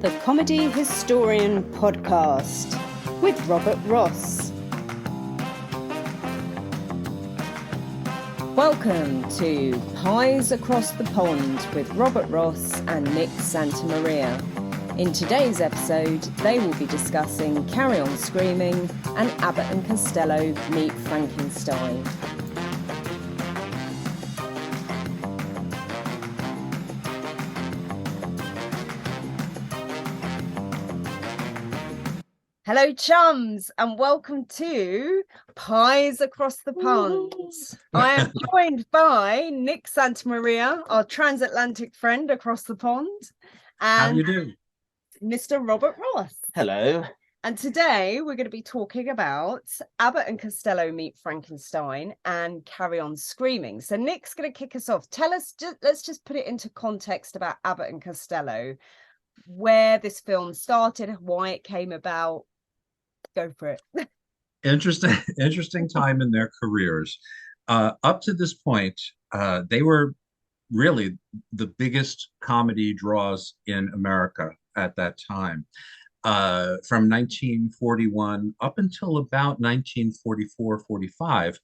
the Comedy Historian Podcast with Robert Ross. Welcome to Pies Across the Pond with Robert Ross and Nick Santamaria. In today's episode, they will be discussing Carry On Screaming and Abbott and Costello Meet Frankenstein. Hello, chums, and welcome to Pies Across the Pond. I am joined by Nick Santamaria, our transatlantic friend across the pond, How and you doing? Mr. Robert Ross. Hello. And today we're going to be talking about Abbott and Costello Meet Frankenstein and Carry On Screaming. So Nick's going to kick us off. Tell us, let's just put it into context about Abbott and Costello, where this film started, why it came about. Go for it. Interesting time in their careers. Up to this point, they were really the biggest comedy draws in America at that time. From 1941 up until about 1944-45,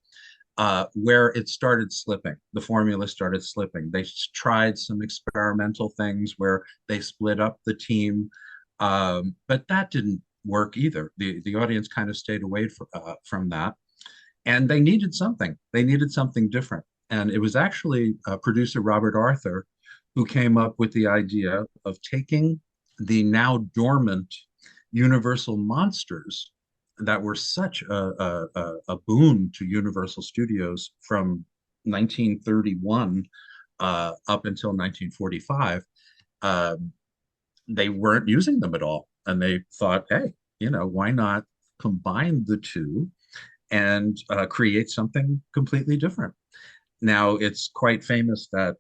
where it started slipping. The formula started slipping. They tried some experimental things where they split up the team, but that didn't work either. The audience kind of stayed away from that, and they needed something. They needed something different, and it was actually producer Robert Arthur who came up with the idea of taking the now dormant Universal monsters that were such a boon to Universal Studios from 1931 up until 1945. They weren't using them at all. And they thought, hey, why not combine the two and create something completely different? Now, it's quite famous that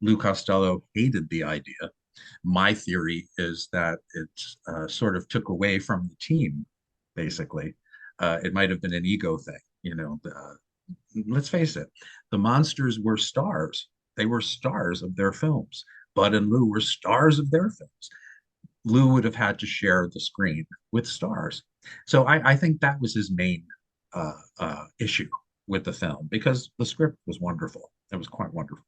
Lou Costello hated the idea. My theory is that it sort of took away from the team, basically. It might have been an ego thing, let's face it, the monsters were stars. They were stars of their films. Bud and Lou were stars of their films. Lou would have had to share the screen with stars. So I think that was his main issue with the film, because the script was wonderful. It was quite wonderful.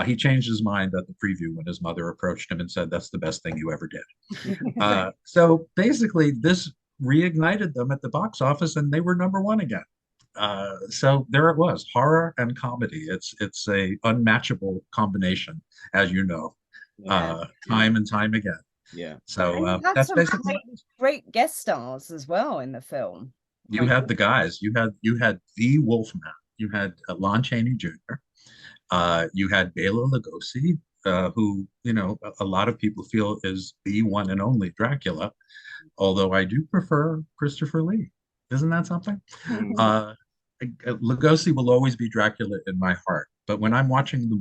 He changed his mind at the preview when his mother approached him and said, that's the best thing you ever did. So basically, this reignited them at the box office, and they were #1 again. So there it was, horror and comedy. It's a unmatchable combination, as you know, time and time again. Yeah. So that's basically great guest stars as well in the film. You had the guys. You had the Wolfman. You had Lon Chaney Jr. You had Bela Lugosi, who a lot of people feel is the one and only Dracula, although I do prefer Christopher Lee. Isn't that something? Lugosi will always be Dracula in my heart, but when I'm watching the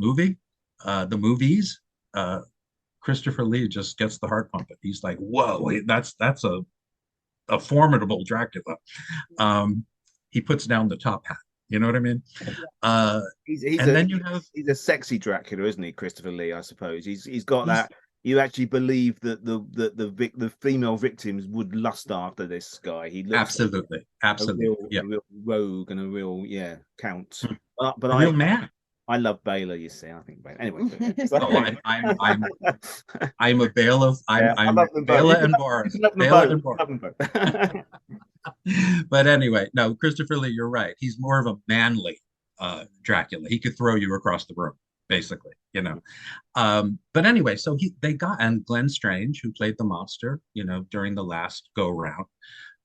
movies, Christopher Lee just gets the heart pumping. He's like, whoa, that's a formidable Dracula. He puts down the top hat. You know what I mean? He's a sexy Dracula, isn't he, Christopher Lee? I suppose he's got that. You actually believe that the female victims would lust after this guy. He looks absolutely, a real rogue and a real count. But a real man. I love Bela, you see. I think Bela. Anyway. I'm a Bela. I'm Bela and Boris. Bela and Boris. But anyway, no, Christopher Lee, you're right. He's more of a manly Dracula. He could throw you across the room, basically, But anyway, so and Glenn Strange, who played the monster, during the last go round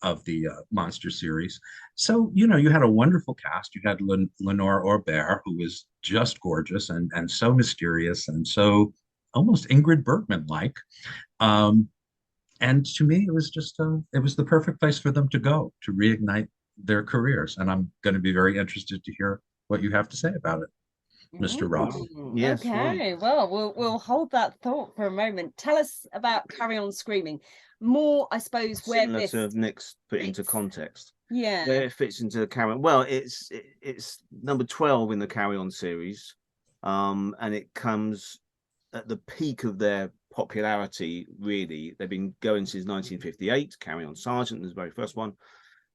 of the monster series. So, you had a wonderful cast. You had Lenore Aubert, who was just gorgeous and so mysterious and so almost Ingrid Bergman-like. And to me, it was just it was the perfect place for them to go to reignite their careers. And I'm going to be very interested to hear what you have to say about it, Mr. Ross. Yes. Okay. Well, we'll hold that thought for a moment. Tell us about Carry On Screaming. More, I suppose, similar where this to Nick's put into context. Yeah. Where it fits into the Carry On. Well, it's number 12 in the Carry On series, and it comes at the peak of their popularity, really. They've been going since 1958. Carry On Sergeant was the very first one.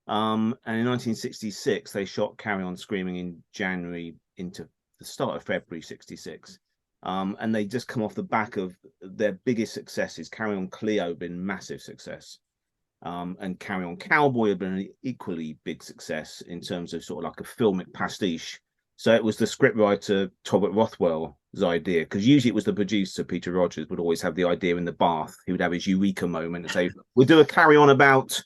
And in 1966, they shot Carry On Screaming in January into the start of February 66. And they just come off the back of their biggest successes. Carry On Cleo been massive success. And Carry On Cowboy had been an equally big success in terms of sort of like a filmic pastiche. So it was the scriptwriter Tolbert Rothwell's idea, because usually it was the producer Peter Rogers would always have the idea in the bath. He would have his eureka moment and say, "We'll do a Carry On about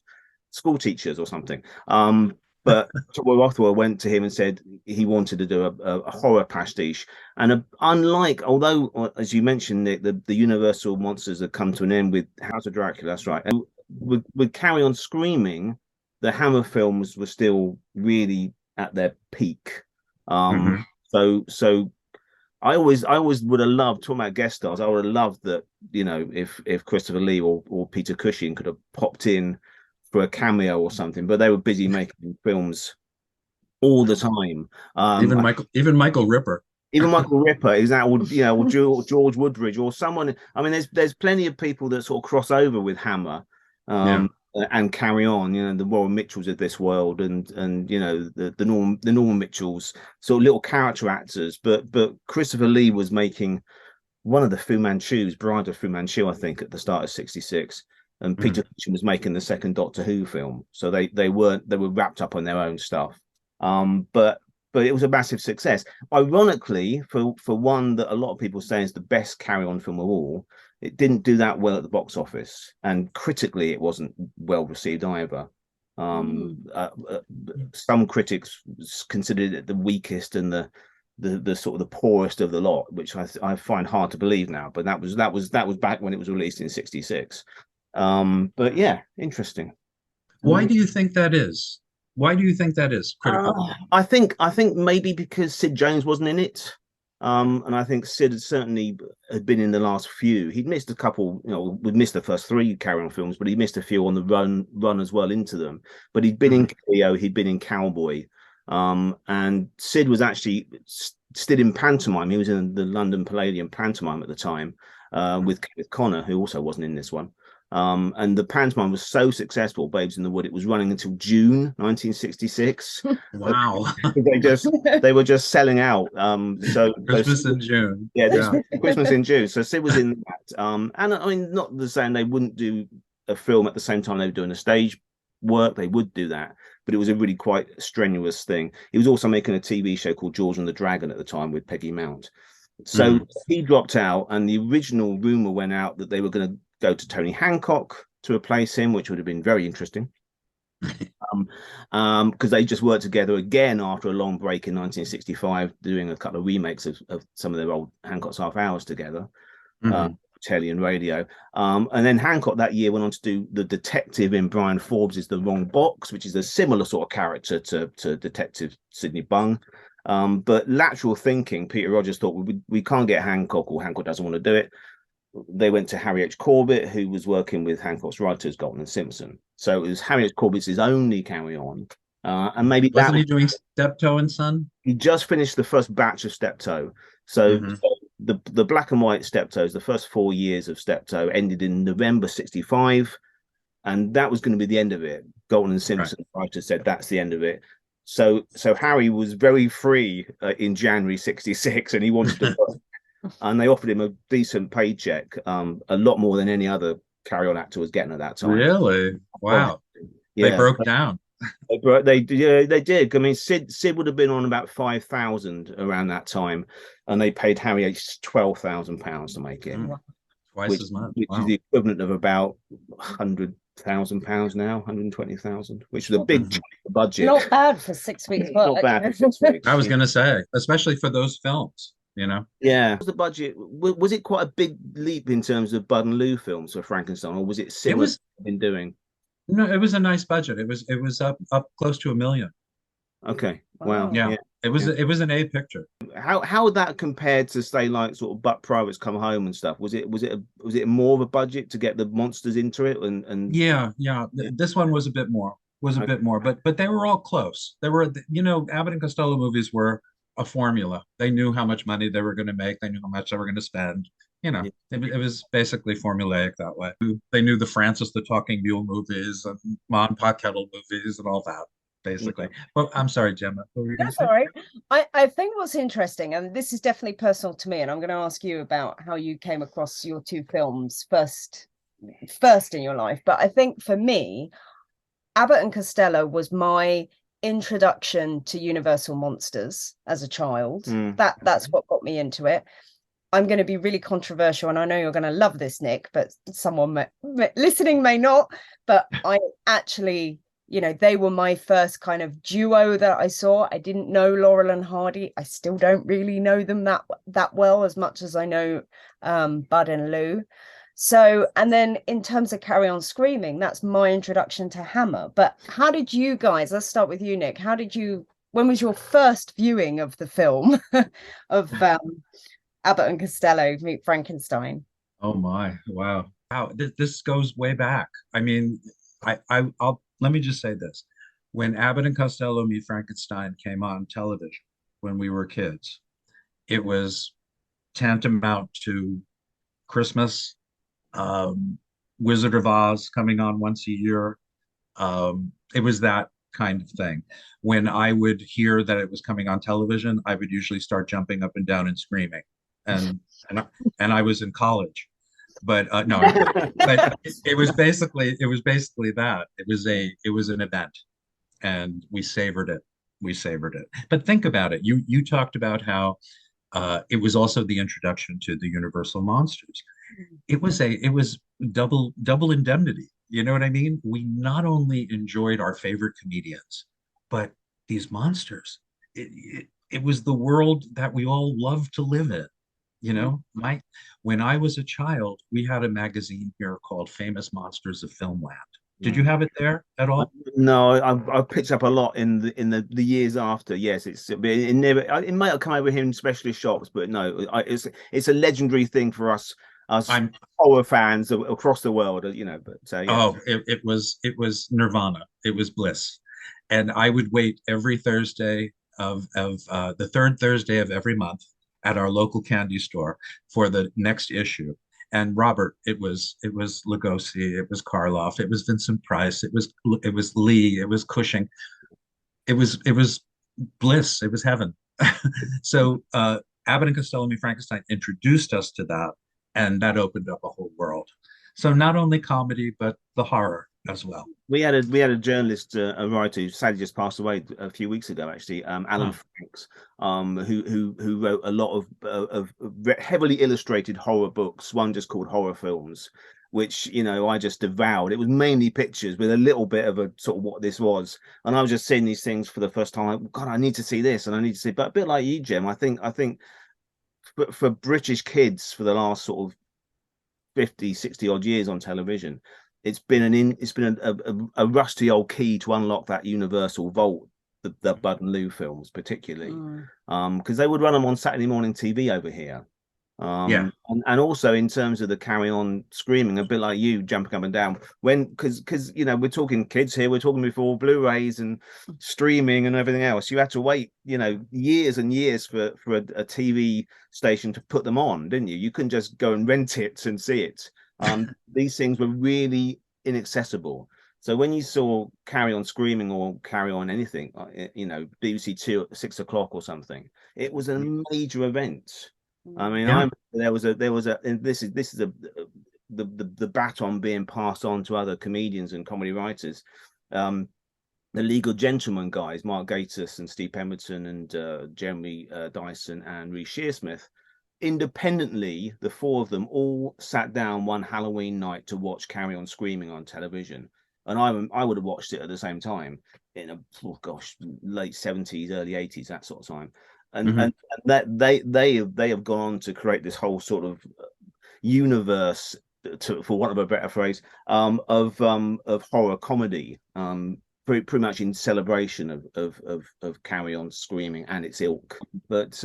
school teachers or something." But Tolbert Rothwell went to him and said he wanted to do a horror pastiche. And unlike, although as you mentioned, Nick, the Universal monsters had come to an end with House of Dracula, that's right. And with Carry On Screaming, the Hammer films were still really at their peak. So I always would have loved, talking about guest stars, I would have loved that, you know, if Christopher Lee or Peter Cushing could have popped in for a cameo or something, but they were busy making films all the time. Even Michael Ripper. Even Michael Ripper, is that, you know, or George Woodridge or someone. I mean, there's plenty of people that sort of cross over with Hammer. And Carry On, you know, the Warren Mitchells of this world, and you know, the Norman Mitchells, sort of little character actors. But Christopher Lee was making one of the Fu Manchus, Bride of Fu Manchu, I think, at the start of '66, and Peter Cushing was making the second Doctor Who film. So they were wrapped up on their own stuff. But it was a massive success. Ironically, for one that a lot of people say is the best Carry On film of all, it didn't do that well at the box office, and critically, it wasn't well received either. Some critics considered it the weakest and the sort of the poorest of the lot, which I find hard to believe now. But that was back when it was released in '66. But yeah, interesting. Why do you think that is? Why do you think that is critical? I think maybe because Sid Jones wasn't in it. And I think Sid certainly had been in the last few. He'd missed a couple, you know, we'd missed the first 3 Carry On films, but he missed a few on the run as well into them. But he'd been in Cleo, he'd been in Cowboy. And Sid was actually still in pantomime. He was in the London Palladium pantomime at the time, with Connor, who also wasn't in this one. And the pantomime was so successful, Babes in the Wood, it was running until June 1966. Wow. they were just selling out. So Christmas in June. Yeah, Christmas in June. So Sid was in that. And I mean, not the saying they wouldn't do a film at the same time they were doing a stage work, they would do that, but it was a really quite strenuous thing. He was also making a TV show called George and the Dragon at the time with Peggy Mount. So he dropped out, and the original rumor went out that they were going to go to Tony Hancock to replace him, which would have been very interesting. Because they just worked together again after a long break in 1965, doing a couple of remakes of some of their old Hancock's half hours together, telly and radio. And then Hancock that year went on to do the detective in Brian Forbes' The Wrong Box, which is a similar sort of character to Detective Sidney Bung. But lateral thinking, Peter Rogers thought we can't get Hancock, or Hancock doesn't want to do it. They went to Harry H. Corbett, who was working with Hancock's writers, Galton and Simpson. So it was Harry H. Corbett's only Carry On. And maybe wasn't he doing Steptoe and Son? He just finished the first batch of Steptoe. So the black and white Steptoes, the first 4 years of Steptoe, ended in November '65, and that was going to be the end of it. Galton and Simpson writers said that's the end of it. So Harry was very free in January '66, and he wanted to work. And they offered him a decent paycheck, a lot more than any other Carry On actor was getting at that time. Really? Wow. Yeah. They broke down. They did. I mean, Sid would have been on about 5,000 around that time, and they paid Harry H. £12,000 to make it. Twice as much. Which is the equivalent of about £100,000 now, 120,000, which is a big budget. Not bad for 6 weeks. Not bad for 6 weeks. I was going to say, especially for those films. You know, yeah. Was the budget, was it quite a big leap in terms of Bud and Lou films for Frankenstein, or was it similar to what they've been doing? No, it was a nice budget. It was up close to $1 million. Okay, wow. Yeah. It was an A picture. How would that compare to, say, like sort of Buck Privates Come Home and stuff? Was it more of a budget to get the monsters into it? And yeah. This one was a bit more. But they were all close. They were, you know, Abbott and Costello movies were a formula. They knew how much money they were going to make. They knew how much they were going to spend. You know, it was basically formulaic that way. They knew the Francis the Talking Mule movies and Mon Pa Kettle movies and all that, basically. Yeah. Well, I'm sorry, Gemma. What were you going to That's say? all right. I think what's interesting, and this is definitely personal to me, and I'm going to ask you about how you came across your two films first in your life. But I think for me, Abbott and Costello was my introduction to Universal monsters as a child. That's what got me into it. I'm going to be really controversial, and I know you're going to love this, Nick, but someone listening may not. But I actually, they were my first kind of duo that I saw. I didn't know Laurel and Hardy. I still don't really know them that well, as much as I know Bud and Lou. So, and then in terms of Carry On Screaming, that's my introduction to Hammer. But how did you guys, let's start with you, Nick. When was your first viewing of the film of Abbott and Costello Meet Frankenstein? Oh my, wow. Wow, this goes way back. I mean, I'll let me just say this. When Abbott and Costello Meet Frankenstein came on television when we were kids, it was tantamount to Christmas, um, Wizard of Oz coming on once a year. It was that kind of thing. When I would hear that it was coming on television, I would usually start jumping up and down and screaming. And and I, and I was in college, but no, I'm kidding. But it was basically that. It was an event, and we savored it. We savored it. But think about it. You talked about how it was also the introduction to the Universal monsters. It was double indemnity. You know what I mean? We not only enjoyed our favorite comedians, but these monsters. It was the world that we all love to live in. You know, when I was a child, we had a magazine here called Famous Monsters of Filmland. Did you have it there at all? No, I've picked up a lot in the years after. Yes, it might have come over here in specialist shops, but no, it's a legendary thing for us I'm horror fans across the world. But yeah. Oh, it was nirvana. It was bliss. And I would wait every Thursday of the third Thursday of every month at our local candy store for the next issue. And Robert, it was Lugosi, it was Karloff, it was Vincent Price, it was Lee, it was Cushing, it was bliss, it was heaven. So Abbott and Costello Meet Frankenstein introduced us to that, and that opened up a whole world. So not only comedy, but the horror as well. We had a journalist, a writer who sadly just passed away a few weeks ago, actually, Alan Huh. Franks, who wrote a lot of heavily illustrated horror books. One just called Horror Films, which I just devoured. It was mainly pictures with a little bit of a sort of what this was, and I was just seeing these things for the first time. Like, God, I need to see this, and I need to see. But a bit like you, Jim, I think for British kids for the last sort of 50, 60 odd years on television, it's been a rusty old key to unlock that universal vault, the Bud and Lou films particularly, because they would run them on Saturday morning TV over here. Yeah. And also in terms of the Carry On Screaming, a bit like you jumping up and down because we're talking kids here, we're talking before Blu-rays and streaming and everything else. You had to wait years and years for a TV station to put them on, didn't you? You couldn't just go and rent it and see it. These things were really inaccessible. So when you saw Carry On Screaming or Carry On anything, BBC Two at 6 o'clock or something, it was a major event. I mean, Yeah. there was a, and this is the baton being passed on to other comedians and comedy writers. The Legal Gentlemen guys, Mark Gatiss and Steve Pemberton and Jeremy Dyson and Reece Shearsmith, independently, the four of them all sat down one Halloween night to watch Carry On Screaming on television, and I would have watched it at the same time in late 70s, early 80s, that sort of time. And Mhm. and that they have gone on to create this whole sort of universe, for want of a better phrase, of horror comedy, pretty much in celebration of Carry On Screaming and its ilk. But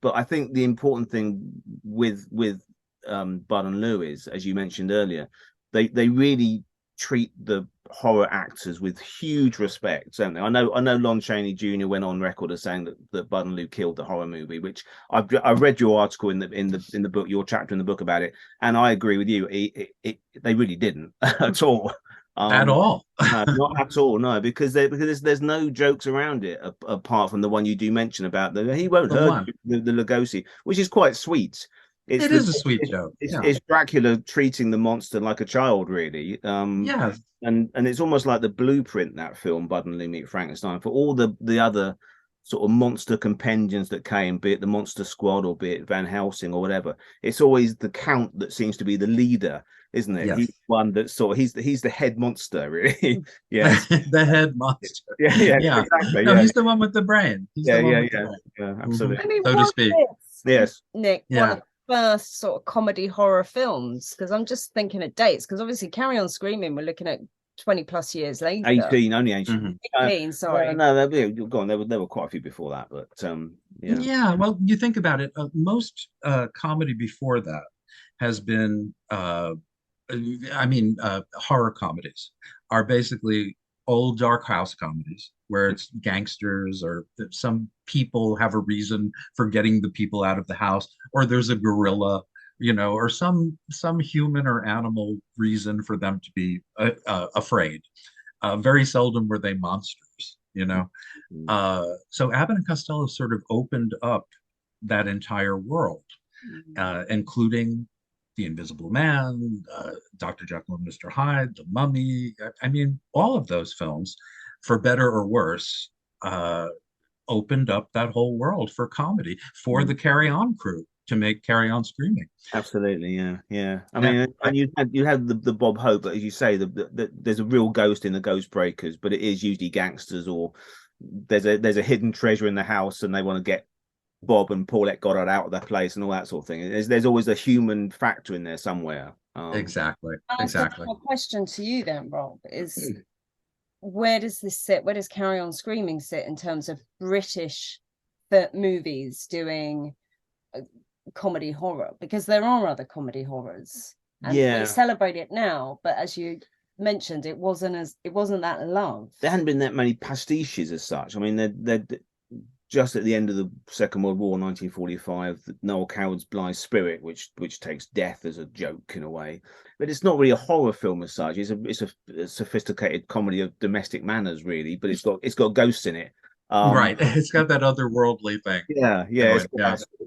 I think the important thing with Bud and Lou is, as you mentioned earlier, they really treat the horror actors with huge respect, don't they? I know Lon Chaney Jr. went on record as saying that Bud and Lou killed the horror movie, which I read your article in the book, your chapter in the book about it, and I agree with you. They really didn't at all. At all. No, not at all. No, because there's no jokes around it apart from the one you do mention about he won't hurt you, the Lugosi, which is quite sweet. It is a sweet joke. It's Dracula treating the monster like a child, really. Yeah. And it's almost like the blueprint, that film, Bud and Lou Meet Frankenstein, for all the other sort of monster compendiums that came, be it the Monster Squad or be it Van Helsing or whatever. It's always the Count that seems to be the leader, isn't it? Yes. He's one that he's the head monster, really. Yeah. The head monster. Yeah, exactly. No, he's the one with the brain. He's yeah, absolutely. I mean, so to speak. Yes. Nick, one of the first sort of comedy horror films, because I'm just thinking of dates, because obviously Carry On Screaming, we're looking at 20 plus years later. 18, only 18. 18, sorry. No, go on. There were quite a few before that, but yeah. Well, you think about it. Most comedy before that has been, horror comedies are basically old dark house comedies where it's gangsters or some people have a reason for getting the people out of the house, or there's a gorilla, or some human or animal reason for them to be afraid. Very seldom were they monsters, So Abbott and Costello sort of opened up that entire world, including The Invisible Man, Dr. Jekyll and Mr. Hyde, The Mummy. I mean, all of those films, for better or worse, opened up that whole world for comedy for the Carry On crew to make Carry On Screaming. Absolutely, yeah. I mean, and you had the Bob Hope, but as you say, there's a real ghost in the Ghost Breakers, but it is usually gangsters, or there's a hidden treasure in the house and they want to get Bob and Paulette Goddard out of their place and all that sort of thing. There's always a human factor in there somewhere. Exactly. My question to you then, Rob, is where does this sit? Where does Carry On Screaming sit in terms of British movies doing comedy horror? Because there are other comedy horrors, and we celebrate it now. But as you mentioned, it wasn't that loved. There hadn't been that many pastiches as such. I mean, they're just at the end of the Second World War, 1945, Noel Coward's Blythe Spirit, which takes death as a joke in a way, but it's not really a horror film as such. It's a sophisticated comedy of domestic manners, really, but it's got ghosts in it. Right, it's got that otherworldly thing. Yeah.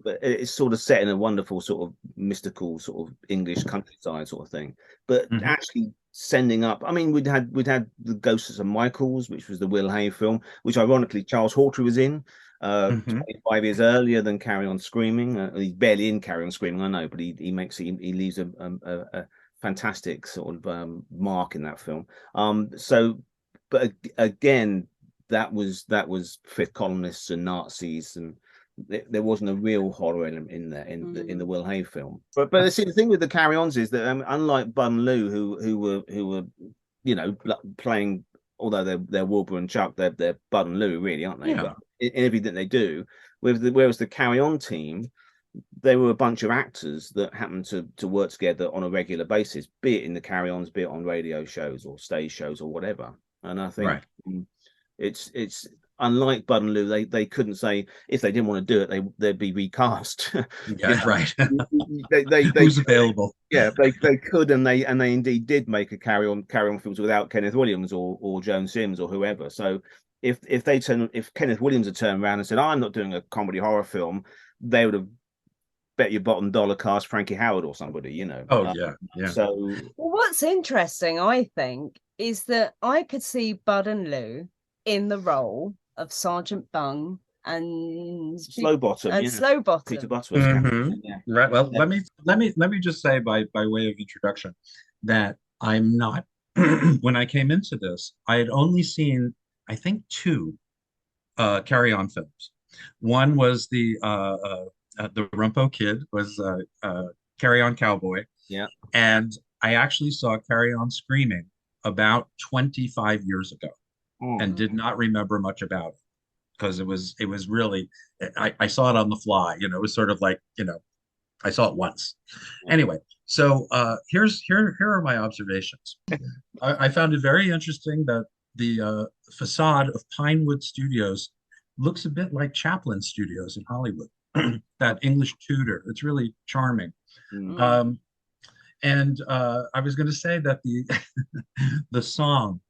But it's sort of set in a wonderful sort of mystical sort of English countryside sort of thing. But actually sending up, I mean, we'd had the Ghosts of St. Michael's, which was the Will Hay film, which ironically Charles Hawtrey was in. 25 years earlier than Carry On Screaming. He's barely in Carry On Screaming, I know, but he leaves a fantastic sort of mark in that film. But again, that was fifth columnists and Nazis, and there wasn't a real horror element in there in the Will Hay film. But the thing with the Carry Ons is that unlike Bud and Lou, who were playing, although they're Wilbur and Chuck, they're Bud and Lou, really, aren't they? Yeah. But in everything they do, whereas the Carry On team, they were a bunch of actors that happened to work together on a regular basis, be it in the Carry Ons, be it on radio shows or stage shows or whatever. And I think it's unlike Bud and Lou, they couldn't say if they didn't want to do it, they'd be recast. Right. they Who's available? Yeah, they could, and they indeed did make a carry on films without Kenneth Williams or Joan Sims or whoever. So if Kenneth Williams had turned around and said, I'm not doing a comedy horror film, they would have bet your bottom dollar cast Frankie Howard or somebody, Oh yeah. So what's interesting, I think, is that I could see Bud and Lou in the role of Sergeant Bung and Slowbottom. Peter Butterworth. Right. Well, let me just say by way of introduction that I'm not. When I came into this, I had only seen, I think, two Carry On films. One was the Rumpo Kid, was Carry On Cowboy. Yeah. And I actually saw Carry On Screaming about 25 years ago and did not remember much about it because it was really, I saw it on the fly, it was sort of like, I saw it once. Anyway, So here are my observations. I found it very interesting that the facade of Pinewood Studios looks a bit like Chaplin Studios in Hollywood. That English Tudor. It's really charming. Mm. Um, and I was going to say that the the song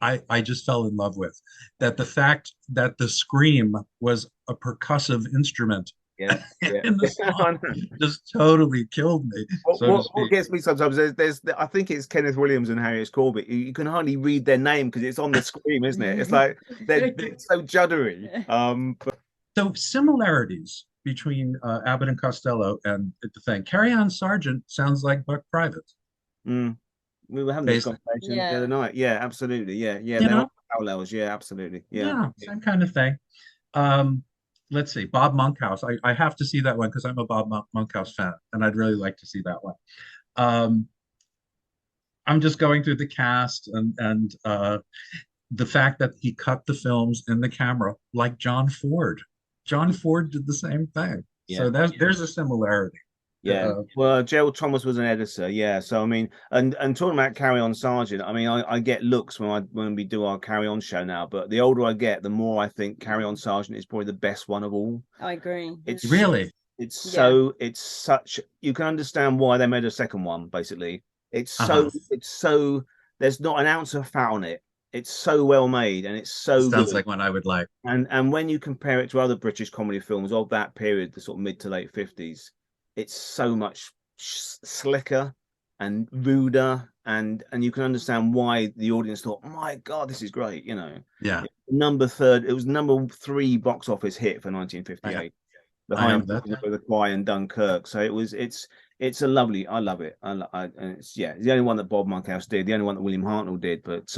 I just fell in love with. That the fact that the scream was a percussive instrument Yeah, yeah. in the song just totally killed me, so to What speak. gets me sometimes, I think it's Kenneth Williams and Harriet Corbett. You can hardly read their name because it's on the screen, isn't it? It's like they're so juddery. So similarities between Abbott and Costello and the thing. Carry On Sergeant sounds like Buck Private, Mm. We were having this basically. conversation the Yeah. other night. Yeah, absolutely. Yeah, You there are know, parallels. Yeah, absolutely. Yeah. yeah, same kind of thing. Um, let's see, Bob Monkhouse. I have to see that one because I'm a Monkhouse fan, and I'd really like to see that one. Um, I'm just going through the cast and the fact that he cut the films in the camera like John Ford. John Ford did the same thing. Yeah. So there's a similarity. Yeah. Well, Gerald Thomas was an editor. Yeah. So I mean, and talking about Carry On Sergeant, I mean, I get looks when we do our Carry On show now, but the older I get, the more I think Carry On Sergeant is probably the best one of all. I agree. It's Really? it's such, you can understand why they made a second one, basically. It's so there's not an ounce of fat on it. It's so well made and it's so Sounds good. like one I would like. And when you compare it to other British comedy films of that period, the sort of mid to late 50s, it's so much slicker and ruder, and you can understand why the audience thought, my God, this is great, you know. Yeah. It was number 3 box office hit for 1958, I behind have that. The Choir and Dunkirk. So it's a lovely, I love it. And it's, yeah, it's the only one that Bob Monkhouse did, the only one that William Hartnell did, but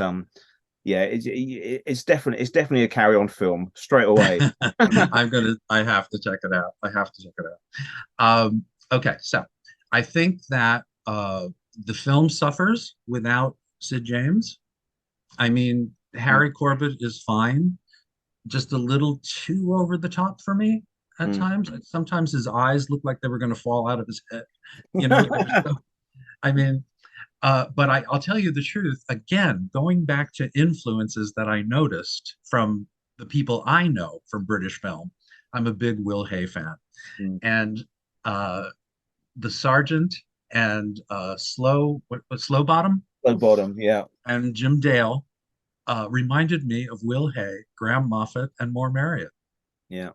yeah, it's definitely a Carry On film straight away. I have to check it out. I have to check it out. Okay, so I think that the film suffers without Sid James. I mean, Harry Corbett is fine, just a little too over the top for me at times. Sometimes his eyes look like they were going to fall out of his head. You know, I mean, but I'll tell you the truth. Again, going back to influences that I noticed from the people I know from British film, I'm a big Will Hay fan. And the Sergeant and Slow Bottom? Slow Bottom, yeah. And Jim Dale reminded me of Will Hay, Graham Moffat, and Moore Marriott. Yeah.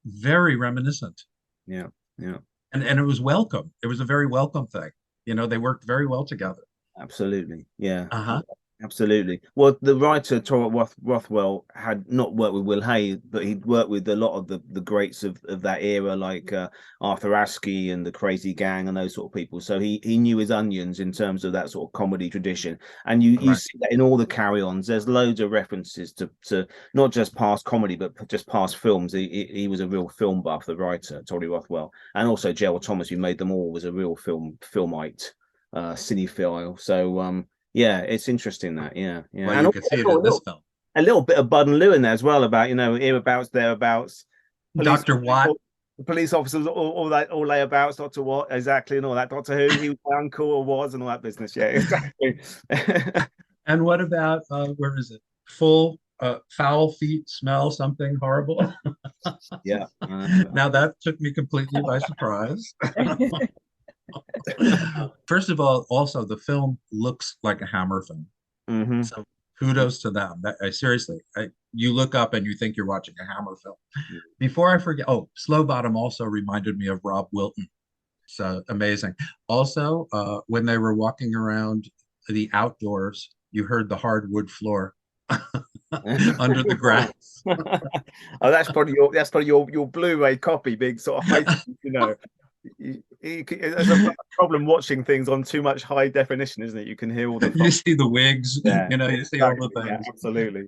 Very reminiscent. Yeah, yeah. And it was welcome. It was a very welcome thing. You know, they worked very well together. Absolutely. Yeah. Uh-huh. Absolutely. Well, the writer Torrot Rothwell had not worked with Will Hay, but he'd worked with a lot of the greats of that era, like Arthur Askey and the Crazy Gang and those sort of people. So he knew his onions in terms of that sort of comedy tradition. And you see that in all the carry-ons. There's loads of references to not just past comedy, but just past films. He was a real film buff, the writer, Torrot Rothwell. And also Gerald Thomas, who made them all, was a real filmite, cinephile. So yeah, it's interesting that, yeah. Well, and you can see it in this film. A little bit of Bud and Lou in there as well, about, you know, hereabouts, thereabouts, Dr. Watt, police officers, all that, all layabouts, Dr. Watt, exactly, and all that. Doctor Who, he was my uncle or was, and all that business. Yeah, exactly. And what about where is it? Full foul feet smell something horrible. Yeah. Now that took me completely by surprise. First of all, also the film looks like a Hammer film. So kudos to them. Seriously, you look up and you think you're watching a Hammer film. Before I forget, Slow Bottom also reminded me of Rob Wilton. So amazing. Also, when they were walking around the outdoors, you heard the hardwood floor under the grass. Oh, that's probably your Blu-ray copy being sort of high, you know. There's a problem watching things on too much high definition, isn't it? You can hear all the you see the wigs, yeah, you know, you see all the things. Yeah, absolutely.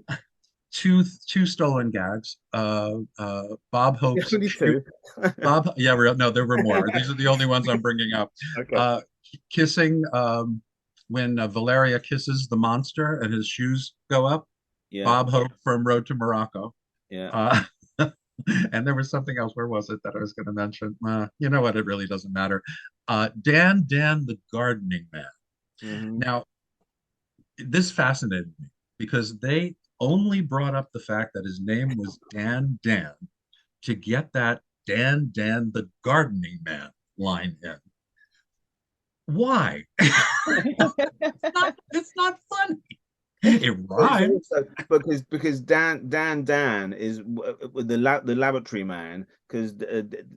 Two stolen gags. Bob Hope's Bob, no, there were more. These are the only ones I'm bringing up. Okay. Kissing when Valeria kisses the monster and his shoes go up. Yeah. Bob Hope from Road to Morocco. Yeah. And there was something else. Where was it that I was going to mention? You know what? It really doesn't matter. Dan, the gardening man. Mhm. Now, this fascinated me because they only brought up the fact that his name was Dan to get that Dan, the gardening man line in. Why? It's not funny. It But it's rhymes. also because Dan is the laboratory man, because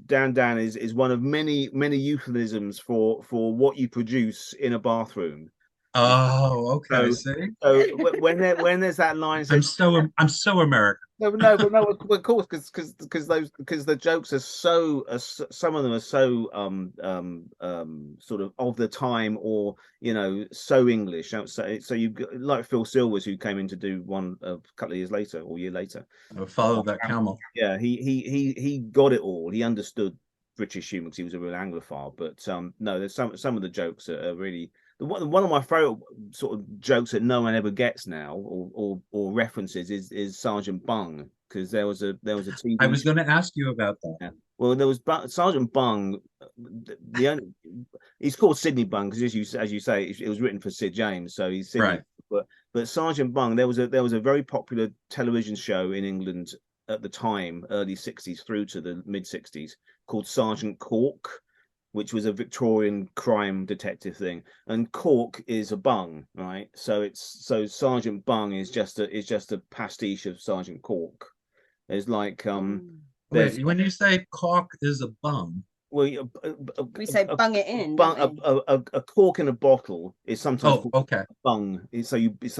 Dan is one of many euphemisms for what you produce in a bathroom. Oh, okay. So See, when there's that line says I'm so American. no, of course, because the jokes are some of them are so sort of the time, or so English. So you like Phil Silvers, who came in to do one a couple of years later or a year later. I'll follow that camel. Yeah, he got it all. He understood British humor because he was a real Anglophile. But no, there's some of the jokes that are really one of my favorite sort of jokes that no one ever gets now, or references, is Sergeant Bung, because there was a I TV was show. going to ask you about that. Yeah. Well, there was Sergeant Bung. The only he's called Sydney Bung because, as you say, it was written for Sid James, so he's Sydney. Right. But Sergeant Bung, there was a very popular television show in England at the time, early '60s through to the mid '60s, called Sergeant Cork, which was a Victorian crime detective thing. And Cork is a bung, right? So Sergeant Bung is just a pastiche of Sergeant Cork. There's like there's Wait, when you say cock is a bum, well, We say bung it in, bung, don't we? a cork in a bottle is sometimes oh, called okay. a bung. So it's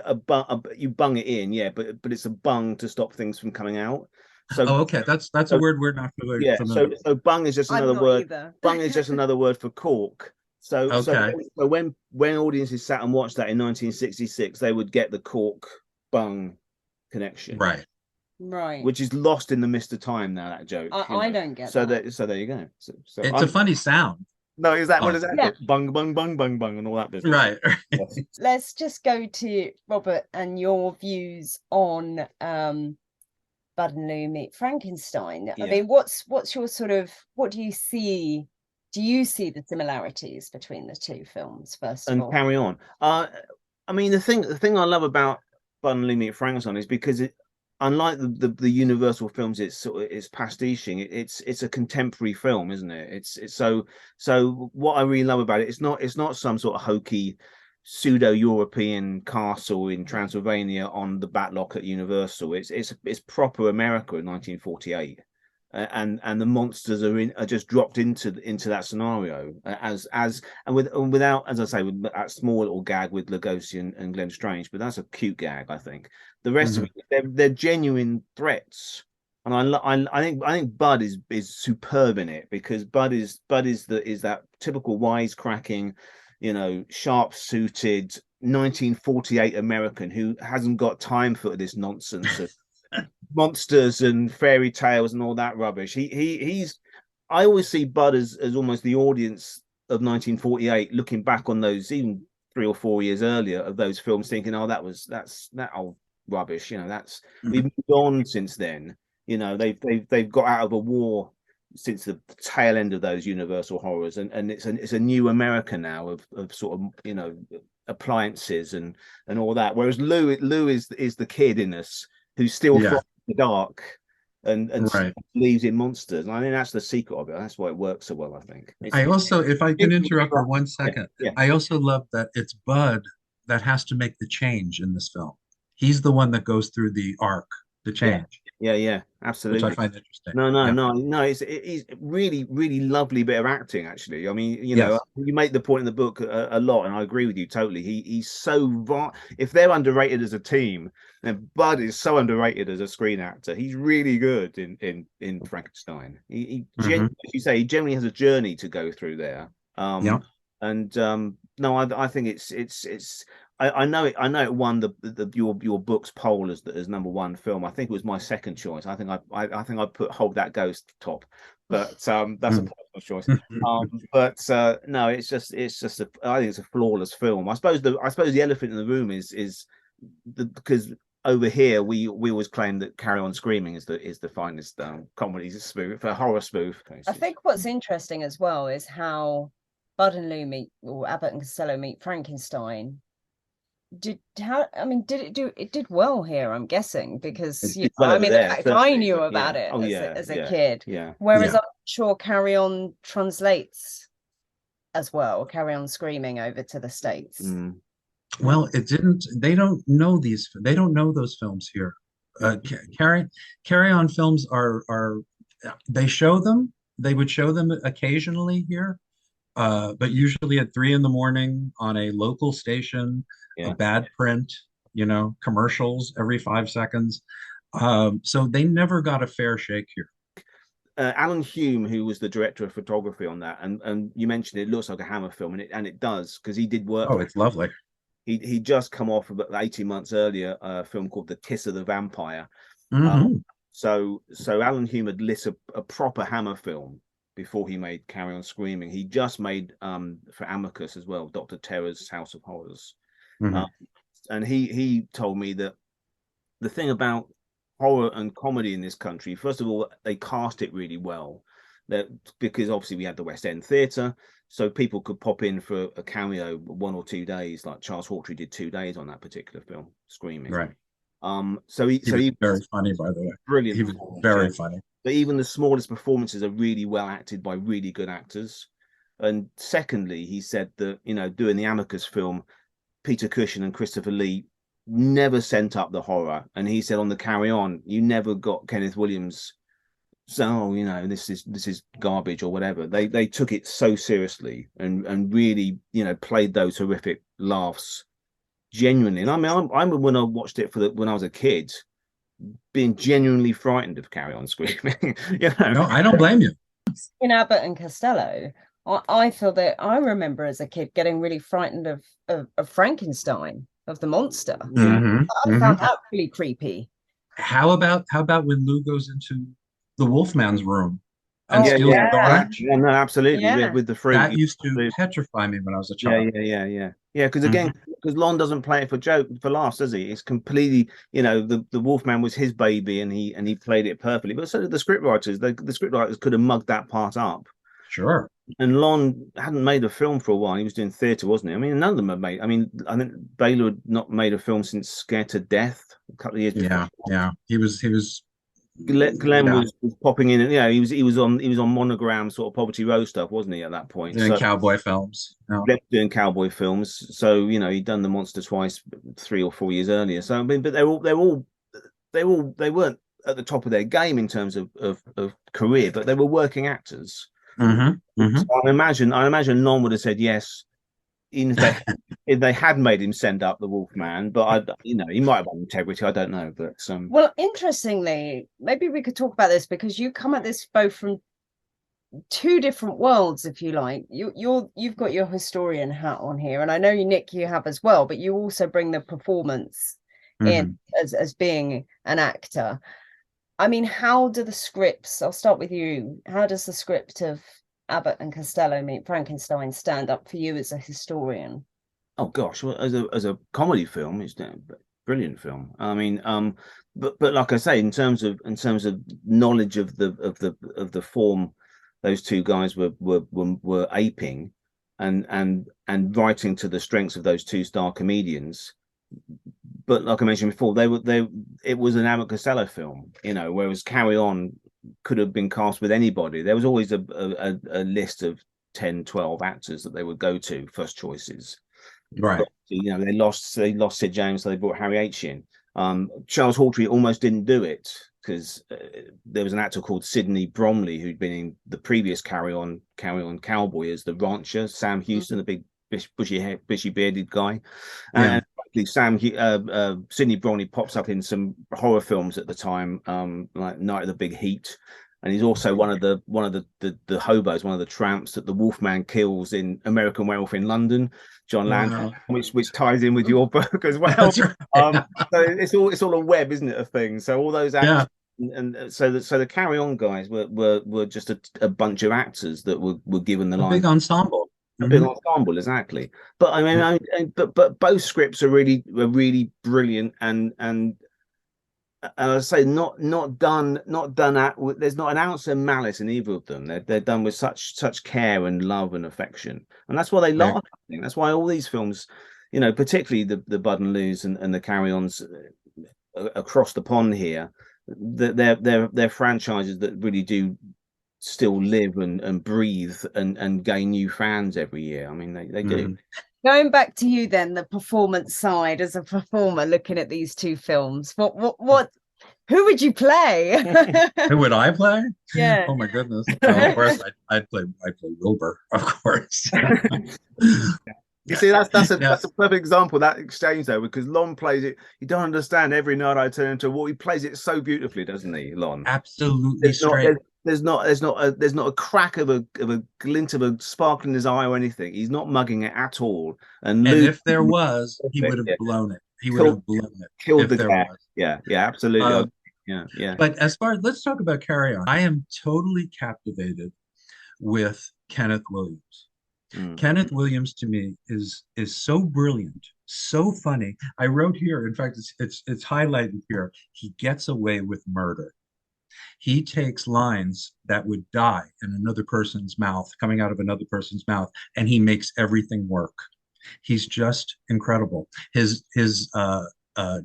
a bung. You bung it in, yeah, but it's a bung to stop things from coming out. So Oh, okay. That's a so word we're not yeah, familiar with. so bung is just I'm another not word. either. Bung is just another word for cork. Okay. So when audiences sat and watched that in 1966, they would get the cork bung connection, Right. Right. which is lost in the mist of time now. That joke, I don't get So that. so there you go. So It's a I'm funny sound. no, is that what is that? Yeah. Bung bung bung bung bung and all that business. Right. Yes. Let's just go to Robert and your views on Bud and Lou Meet Frankenstein. I Yeah. mean, what's your sort of, what do you see? Do you see the similarities between the two films, first of And all? carry on. I mean, the thing I love about Bud and Lou Meet Frankenstein is because unlike the Universal films, it's pastiching. It's a contemporary film, isn't it? It's so what I really love about it, it's not some sort of hokey pseudo-European castle in Transylvania on the backlock at Universal. It's proper America in 1948. And the monsters are just dropped into that scenario and without, as I say, with that small little gag with Lugosi and Glenn Strange, but that's a cute gag, I think. The rest of Mhm. it, they're genuine threats, and I think Bud is superb in it, because Bud is that typical wisecracking, sharp suited 1948 American who hasn't got time for this nonsense of monsters and fairy tales and all that rubbish. He's I always see Bud as almost the audience of 1948 looking back on those, even 3 or 4 years earlier, of those films, thinking, oh, that's that old rubbish. That's we've Mhm. moved on since then. They've got out of a war since the tail end of those Universal horrors, and it's a new America now of sort of appliances and all that. Whereas Lou is the kid in us who's still Yeah. from the dark and Right. believes in monsters. And I think that's the secret of it. That's why it works so well, I think. I also, if I can interrupt for one Yeah, second, yeah. I also love that it's Bud that has to make the change in this film. He's the one that goes through the arc, the Yeah, change, yeah, which I absolutely. find interesting. No, no, Yeah. no, no. It's really, really lovely bit of acting, actually. I mean, Yes. you make the point in the book a lot, and I agree with you totally. He's so if they're underrated as a team, then Bud is so underrated as a screen actor. He's really good in Frankenstein. Hmm. As you say, he generally has a journey to go through there. Yeah. And no, I think it's I know it won your book's poll as number one film. I think it was my second choice. I think I put Hold That Ghost top, but that's a Mhm. personal choice. But no, it's just I think it's a flawless film. I suppose the elephant in the room is because over here we always claim that Carry On Screaming is the finest comedy spoof, a horror spoof. I think what's interesting as well is how Bud and Lou meet, or Abbott and Costello meet Frankenstein. Did it did well here, I'm guessing, because well I mean, there, in fact, I knew about it as a kid. Yeah. Whereas I'm sure Carry On translates as well, Carry On Screaming over to the States. Well, it didn't. They don't know those films here. Carry On films are they show them. They would show them occasionally here, but usually at 3 a.m. on a local station. A bad print, commercials every 5 seconds. So they never got a fair shake here. Alan Hume, who was the director of photography on that, and you mentioned it looks like a Hammer film, and it does, because he did work. Oh, it's lovely. He just come off about 18 months earlier a film called The Kiss of the Vampire. So Alan Hume had lit a proper Hammer film before he made Carry On Screaming. He just made for Amicus as well, Dr. Terror's House of Horrors. And he told me that the thing about horror and comedy in this country, first of all, they cast it really well. Because obviously we had the West End Theatre, so people could pop in for a cameo 1 or 2 days, like Charles Hawtrey did 2 days on that particular film, Screaming. Right. So he was very funny, by the way. Brilliant. He was very funny. But even the smallest performances are really well acted by really good actors. And secondly, he said that, doing the Amicus film, Peter Cushing and Christopher Lee never sent up the horror. And he said on the Carry On, you never got Kenneth Williams. So, this is garbage or whatever. They took it so seriously and really, played those horrific laughs genuinely. And I mean, when I watched it when I was a kid, being genuinely frightened of Carry On Screaming. No, I don't blame you. In Abbott and Costello, I feel that I remember as a kid getting really frightened of Frankenstein, of the monster. I found that really creepy. How about when Lou goes into the Wolfman's room and steals the orange? Yeah, no, absolutely. Yeah. With the fruit. That used to petrify me when I was a child. Yeah. Because again, because Lon doesn't play it for laughs, does he? It's completely, the Wolfman was his baby, and he played it perfectly. But so did the scriptwriters. The scriptwriters could have mugged that part up. Sure. And Lon hadn't made a film for a while. He was doing theatre, wasn't he? I mean, none of them had made. I mean, I think Baylor had not made a film since Scared to Death a couple of years before. Yeah. He was. Glenn was popping in, and he was on Monogram sort of Poverty Row stuff, wasn't he, at that point? Doing cowboy films. Doing cowboy films. So he'd done The Monster twice 3 or 4 years earlier. So I mean, but they weren't at the top of their game in terms of career, but they were working actors. So I imagine Lon would have said yes, if they had made him send up the Wolfman, but he might have had integrity. I don't know, but well, interestingly, maybe we could talk about this, because you come at this both from 2 different worlds, if you like. You've got your historian hat on here, and I know Nick, you have as well, but you also bring the performance in as being an actor. I mean, how do the scripts? I'll start with you. How does the script of Abbott and Costello Meet Frankenstein stand up for you as a historian? Oh gosh, well, as a comedy film, it's a brilliant film. I mean, but like I say, in terms of knowledge of the form those 2 guys were aping, and writing to the strengths of those 2 star comedians. But like I mentioned before, it was an Abbott Costello film, whereas Carry On could have been cast with anybody. There was always a list of 10, 12 actors that they would go to, first choices. Right. But, they lost Sid James, so they brought Harry H in. Charles Hawtrey almost didn't do it because there was an actor called Sidney Bromley who'd been in the previous Carry On Cowboy as the rancher, Sam Houston, the big bushy bearded guy. And Sidney Bromley pops up in some horror films at the time, like Night of the Big Heat, and he's also one of the hobos, one of the tramps that the Wolfman kills in American Werewolf in London, John Land, which ties in with your book as well. Right. So it's all a web, isn't it, of things? So all those actors, and so the Carry On guys were just a bunch of actors that were given the line. Big ensemble. A big ensemble, exactly. But I mean, but both scripts are really brilliant, and and I say not done at. There's not an ounce of malice in either of them. They're done with such care and love and affection, and that's why they Right. last. I think that's why all these films, you know, particularly the Bud and Lou's and the Carry-Ons across the pond here, they're franchises that really do still live and breathe and gain new fans every year. I mean, they do. Going back to you then, the performance side as a performer, looking at these two films, what who would you play? Who would I play? Yeah. Oh my goodness. Of course, I'd play Wilbur, of course. You see, that's Yeah. a perfect example of that exchange though, because Lon plays it. You don't understand. Every night I turn into a wall. He plays it so beautifully, doesn't he, Lon? Absolutely There's not, straight. there's not a crack of a glint of a spark in his eye or anything. He's not mugging it at all. And And Lou, if there was, he would have yeah, blown it. He would killed, have blown it killed if the there guy. was. Yeah, absolutely. Uh, Yeah. But as far as, let's talk about Carry On. I am totally captivated with Kenneth Williams. Kenneth Williams to me is so brilliant, so funny. I wrote here, in fact, it's highlighted here. He gets away with murder. He takes lines that would die in another person's mouth, coming out of another person's mouth, and he makes everything work. He's just incredible. His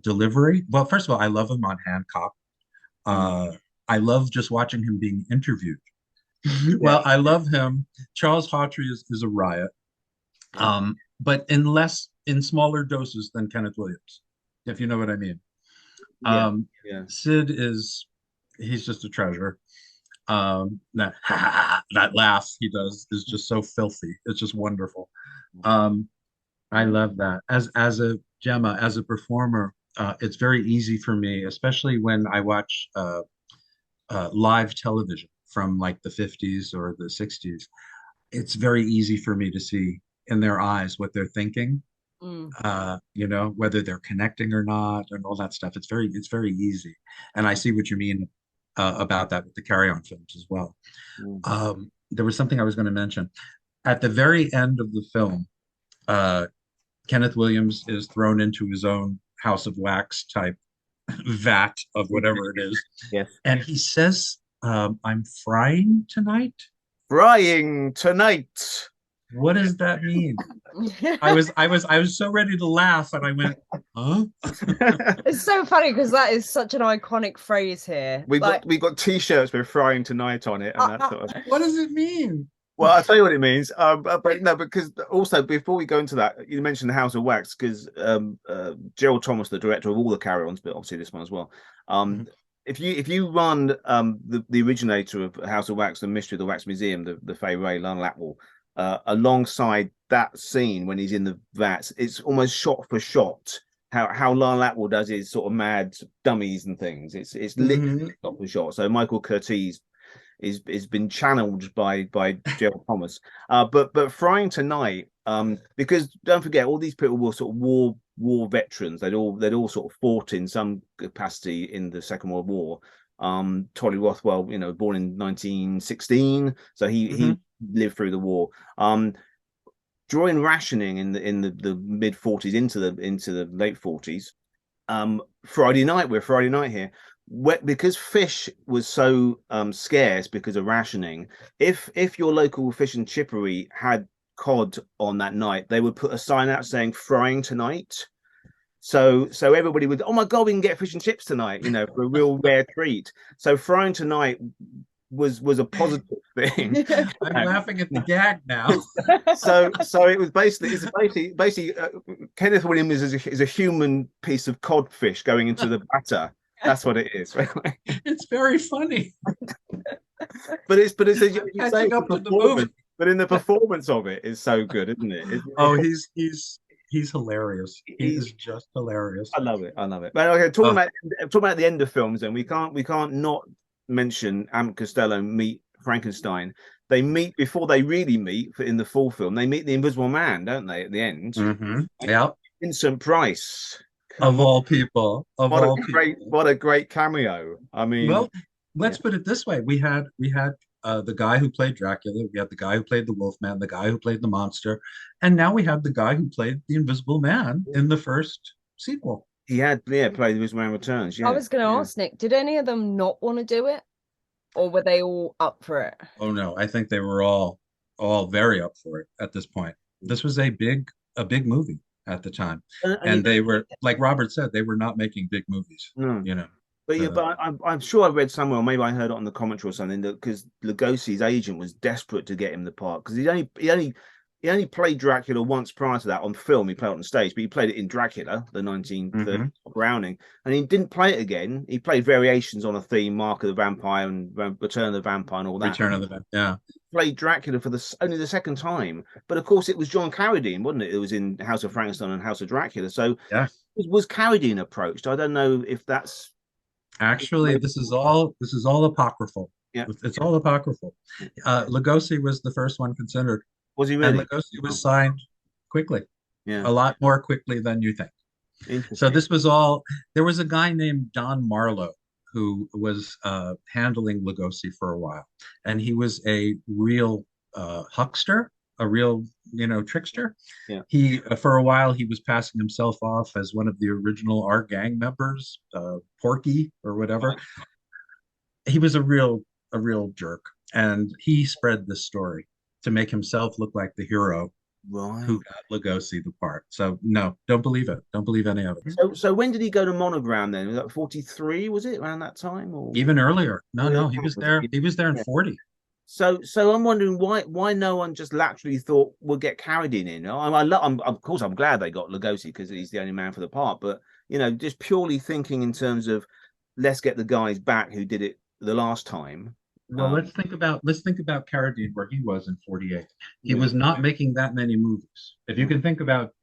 delivery. Well, first of all, I love him on Hancock. I love just watching him being interviewed. Well, I love him. Charles Hawtrey is a riot, but in smaller doses than Kenneth Williams, if you know what I mean. Sid he's just a treasure. That laugh he does is just so filthy. It's just wonderful. I love that. As a Gemma, as a performer, it's very easy for me, especially when I watch live television from like the 50s or the 60s. It's very easy for me to see in their eyes what they're thinking, whether they're connecting or not and all that stuff. It's very easy. And I see what you mean about that with the Carry On films as well. There was something I was going to mention. At the very end of the film, Kenneth Williams is thrown into his own House of Wax type vat of whatever it is. Yes. And he says, I'm frying tonight. Frying tonight. What does that mean? I was so ready to laugh, and I went, huh? It's so funny because that is such an iconic phrase here. We got t-shirts with frying tonight on it, and that sort of. What does it mean? Well, I'll tell you what it means. But no, because also before we go into that, you mentioned the House of Wax because Gerald Thomas, the director of all the Carry-Ons, but obviously this one as well. If you run the originator of House of Wax, the Mystery of the Wax Museum, the Fay Ray, Lon Atwell, alongside that scene when he's in the vats, it's almost shot for shot how Lon Atwell does his sort of mad dummies and things. It's literally shot for shot. So Michael Curtiz is been channeled by Gerald Thomas. But Frying Tonight, because don't forget, all these people were sort of war veterans. They'd all sort of fought in some capacity in the Second World War. Tolly Rothwell, born in 1916, so he lived through the war. During rationing in the mid 40s into the late 40s, Friday night here. Because fish was so scarce because of rationing, if your local fish and chippery had cod on that night, they would put a sign out saying frying tonight. So everybody would, oh my God, we can get fish and chips tonight, for a real rare treat. So frying tonight was a positive thing. I'm laughing at the gag now. So it was basically Kenneth Williams is a human piece of codfish going into the batter. That's what it is. It's very funny. but it's catching up with the movie. But in the performance of it is so good, isn't it? He's hilarious. He's just hilarious. I love it. But okay, talking about the end of films, then we can't not mention Abbott Costello meet Frankenstein. They meet before they really meet in the full film. They meet the Invisible Man, don't they? At the end. Yeah. Vincent Price. Of all people. What a great cameo. I mean, well, let's put it this way. We had the guy who played Dracula, we had the guy who played the Wolfman, the guy who played the monster, and now we have the guy who played the Invisible Man in the first sequel. He had, yeah, played This Man Returns. I Yeah, was going to ask Nick, did any of them not want to do it, or were they all up for it? Oh no, I think they were all very up for it at this point. This was a big movie at the time. and And they were, like Robert said, they were not making big movies, no. you know. But yeah, Uh, but I'm sure I read somewhere, or maybe I heard it on the commentary or something, that because Lugosi's agent was desperate to get him the part because he only played Dracula once prior to that on film. He played it on stage, but he played it in Dracula, the 1930 mhm. Browning, and he didn't play it again. He played variations on a theme, Mark of the Vampire and Return of the Vampire and all that. Return of the yeah. Played Dracula for only the second time, but of course it was John Carradine, wasn't it? It was in House of Frankenstein and House of Dracula. So Yeah. was Carradine approached? I don't know if that's Actually, this is all apocryphal. yeah. It's all apocryphal. Lugosi was the first one considered, Was he and really? Lugosi was signed quickly, Yeah, a lot more quickly than you think. So interesting. this was all. There was a guy named Don Marlowe who was handling Lugosi for a while, and he was a real huckster, a real trickster. Yeah. He for a while he was passing himself off as one of the original our gang members, Porky or whatever. Right. He was a real jerk, and he spread this story to make himself look like the hero Right. who got Lugosi the part. So no, don't believe it. Don't believe any of it. So when did he go to Monogram then? Was that 43? Was it around that time or Even earlier. No, yeah, no, he was there. He was there in yeah. 40. So I'm wondering why no one just laterally thought we'll get Carradine in. I'm of course I'm glad they got Lugosi because he's the only man for the part. But just purely thinking in terms of let's get the guys back who did it the last time. Well, let's think about Carradine where he was in 48. He Yeah. was not making that many movies. If you can think about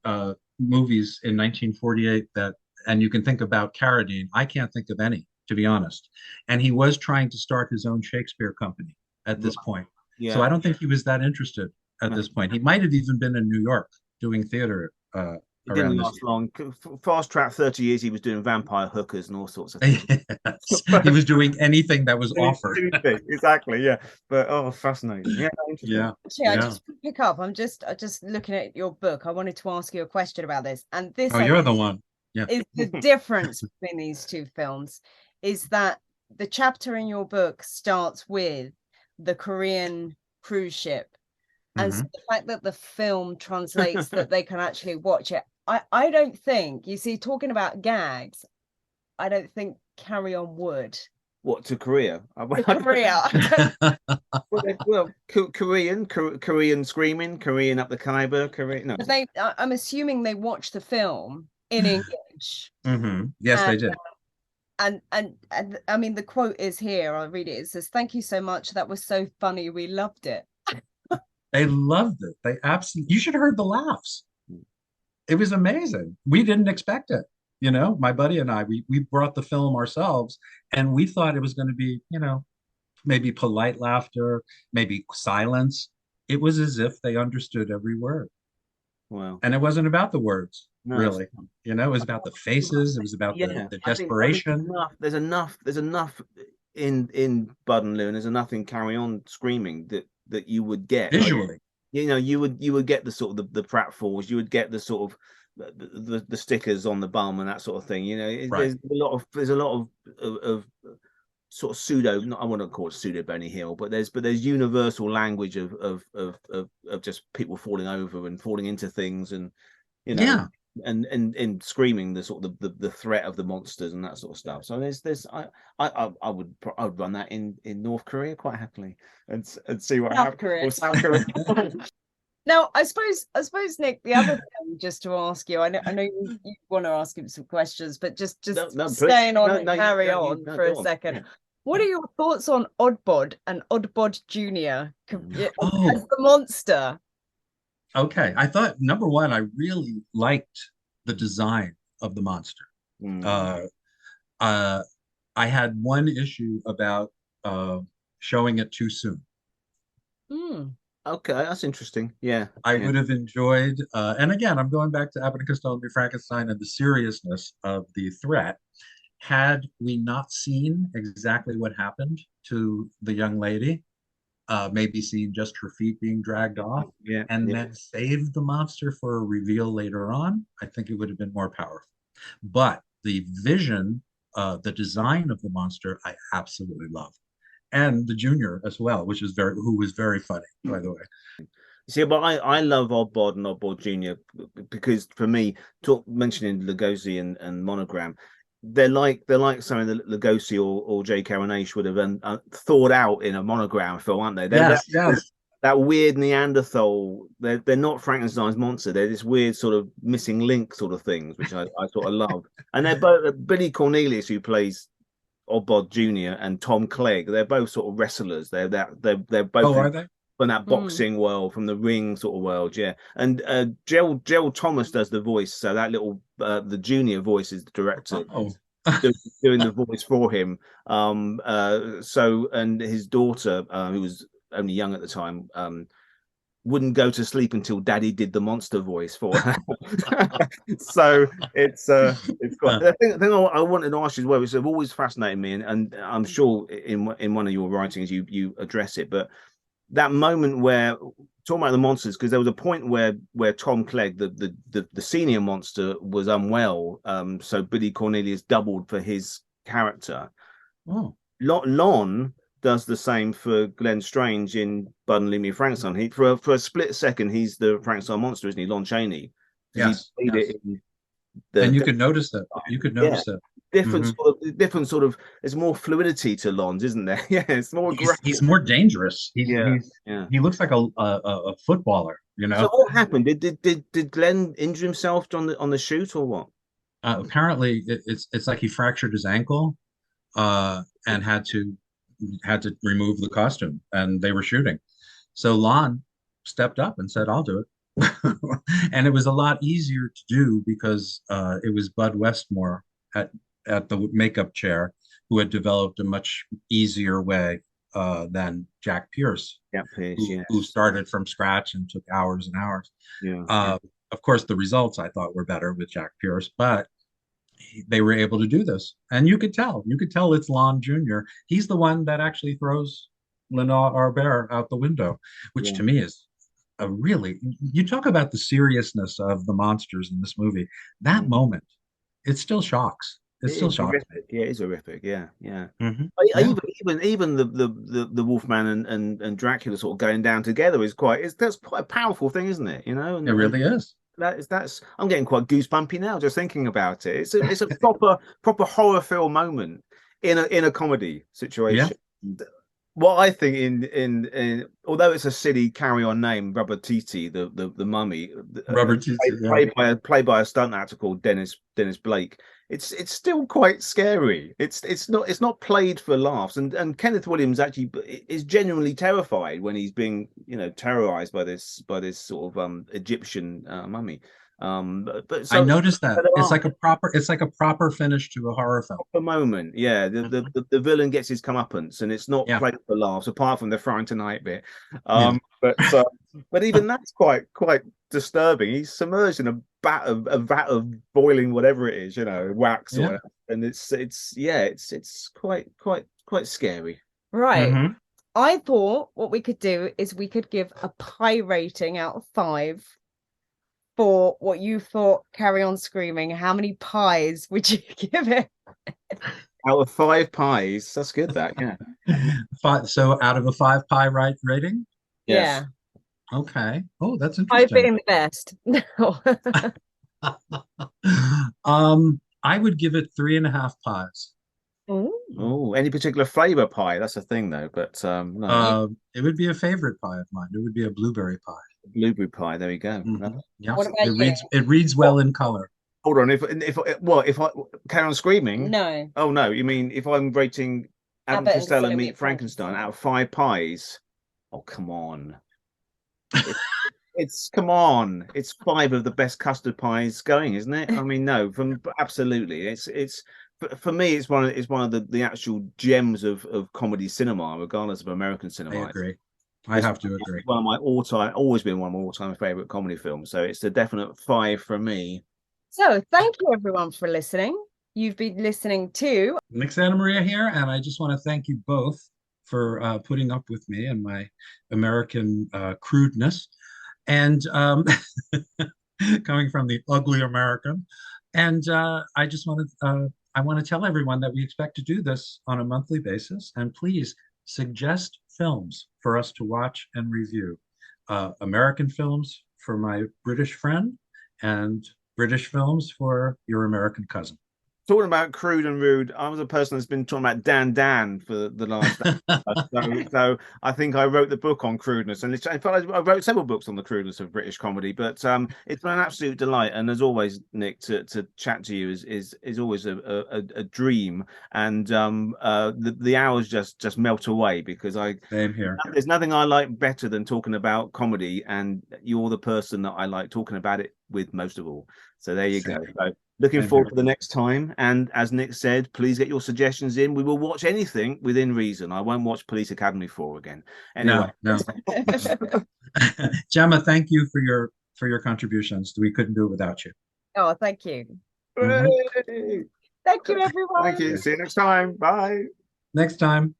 movies in 1948 and you can think about Carradine, I can't think of any, to be honest. And he was trying to start his own Shakespeare company at this point. So Yeah. I don't think he was that interested at this point. He might have even been in New York doing theater It didn't around this last long. Fast track 30 years, he was doing vampire hookers and all sorts of things. year. Yes. He was doing anything that was offered. Exactly, yeah. But fascinating. Yeah, interesting. Yeah. Actually, I Yeah. just pick up. I'm just looking at your book. I wanted to ask you a question about this, and this Oh, you're the one. Yeah. is the difference between these two films. Is that the chapter in your book starts with the Korean cruise ship, and so Mhm. the fact that the film translates that they can actually watch it. I don't think, you see, talking about gags, I don't think Carry On would. What, to Korea? Korea. Well, Korean screaming, Korean up the Khyber, Korean. No, But I'm assuming they watched the film in English. Yes, they did. And I mean, the quote is here. I'll read it. It says, "Thank you so much. That was so funny. We loved it." They loved it. They absolutely. You should have heard the laughs. It was amazing. We didn't expect it. My buddy and I, we brought the film ourselves, and we thought it was going to be, maybe polite laughter, maybe silence. It was as if they understood every word. wow. And it wasn't about the words, No, really. It was about the faces. It was about the I think desperation. there's enough in Bud and Lou, and there's enough in Carry On Screaming that you would get Visually. you would get the sort of the pratfalls, you would get the sort of the stickers on the bum and that sort of thing. Right. There's a lot of sort of pseudo, I want to call it pseudo Benny Hill, but there's universal language of just people falling over and falling into things, and Yeah. and screaming the sort of the threat of the monsters and that sort of stuff. So there's I would run that in North Korea quite happily and see what South happens. Korea. Or South Korea. Now, I suppose, Nick, the other thing, just to ask you, I know you want to ask him some questions, but just No, staying on no, Carry On for a second. Yeah. What are your thoughts on Oddbod and Oddbod Jr. as the monster? Okay. I thought, number one, I really liked the design of the monster. I had one issue about showing it too soon. Okay, that's interesting. Yeah, I would have enjoyed, and again, I'm going back to Abbott and Costello and Frankenstein and the seriousness of the threat. Had we not seen exactly what happened to the young lady, maybe seen just her feet being dragged off, and then saved the monster for a reveal later on, I think it would have been more powerful. But the vision, the design of the monster, I absolutely loved, and the Junior as well, who was very funny, by the way. See, but I love Oddbod and Oddbod Junior because for me, mentioning Lugosi and Monogram, they're like something that Lugosi or J.K. Rowling would have thought out in a Monogram film, aren't they? Yes. That weird Neanderthal. They're not Frankenstein's monster. They're this weird sort of missing link sort of things, which I sort of love. And they're both Billy Cornelius, who plays Oddbod Junior, and Tom Clegg. They're both sort of wrestlers. They're both. Oh, are they? From that boxing world, from the ring sort of world, yeah. And Gerald Thomas does the voice, so that little the Junior voice is the director doing the voice for him. So and his daughter, who was only young at the time, wouldn't go to sleep until Daddy did the monster voice for her. So it's quite, the thing I wanted to ask you as well, which have always fascinated me, and I'm sure in one of your writings you address it, but that moment where talking about the monsters, because there was a point where Tom Clegg, the senior monster, was unwell. So Billy Cornelius doubled for his character. Oh. Lon does the same for Glenn Strange in Bud and Leave Me Frankenstein. He for a split second, he's the Frankenstein monster, isn't he? Lon Chaney. Yes. And you could notice that. You could notice that. Different sort of. There's more fluidity to Lon's, isn't there? Yeah, it's more. He's more dangerous. He looks like a footballer. You know. So what happened? Did Glenn injure himself on the shoot or what? Apparently, it's like he fractured his ankle, and had to remove the costume, and they were shooting. So Lon stepped up and said, "I'll do it." And it was a lot easier to do because it was Bud Westmore at the makeup chair who had developed a much easier way than Jack Pierce, who started from scratch and took hours and hours. Of course, the results I thought were better with Jack Pierce, but they were able to do this, and you could tell it's Lon Jr. He's the one that actually throws Lenore Arbert out the window, which to me is a really, you talk about the seriousness of the monsters in this movie. That moment, it still shocks. It still shocks me. Yeah, it's horrific. Yeah. Even the Wolfman and Dracula sort of going down together that's quite a powerful thing, isn't it? You know, it really is. That's I'm getting quite goosebumpy now just thinking about it. It's a proper horror film moment in a comedy situation. Yeah. What I think in although it's a silly Carry On name, Rubber Titi, the mummy, Rubber Titi, played by a stunt actor called Dennis Blake. It's still quite scary. It's not played for laughs, and Kenneth Williams actually is genuinely terrified when he's being terrorized by this sort of Egyptian mummy. But so, I noticed that it's like a proper finish to a horror film. A moment, yeah. The villain gets his comeuppance, and it's not played for laughs, apart from the frying tonight bit. But even that's quite disturbing. He's submerged in a vat of boiling whatever it is, wax or whatever. And it's quite scary. Right. Mm-hmm. I thought what we could do is we could give a pie rating out of 5 for what you thought Carry On Screaming. How many pies would you give it? Out of 5 pies. That's good, that, yeah. 5, so out of a 5 pie rating? Yes. Yeah. Okay. Oh, that's interesting. 5 being the best. I would give it 3.5 pies. Oh, any particular flavor pie? That's a thing, though. But no. It would be a favorite pie of mine. It would be a blueberry pie. Blueberry pie. There we go. Mm-hmm. Yeah, it reads well in color. Hold on. If I Carry On Screaming? No. Oh no. You mean if I'm rating Abbott and Costello Meet Frankenstein out of 5 pies? Oh come on. Come on. It's 5 of the best custard pies going, isn't it? I mean, no. Absolutely. It's. For me, it's one of the actual gems of comedy cinema, regardless of American cinema. I agree. I have to agree. One of my always been one of my all-time favorite comedy films. So it's a definite 5 from me. So thank you everyone for listening. You've been listening to Nick Santa Maria here, and I just want to thank you both for putting up with me and my American crudeness, and coming from the ugly American. And I want to tell everyone that we expect to do this on a monthly basis. And please suggest films for us to watch and review. American films for my British friend, and British films for your American cousin. Talking about crude and rude, I was a person that's been talking about Dan for the last. So I think I wrote the book on crudeness, and in fact, I wrote several books on the crudeness of British comedy. But it's been an absolute delight, and as always, Nick, to chat to you is always a dream, and the hours just melt away because Same here. there's nothing I like better than talking about comedy, and you're the person that I like talking about it with most of all. So there you go. So, looking forward to the next time. And as Nick said, please get your suggestions in. We will watch anything within reason. I won't watch Police Academy 4 again. Anyway. No. Gemma, thank you for your contributions. We couldn't do it without you. Oh, thank you. Mhm. Thank you, everyone. Thank you. See you next time. Bye. Next time.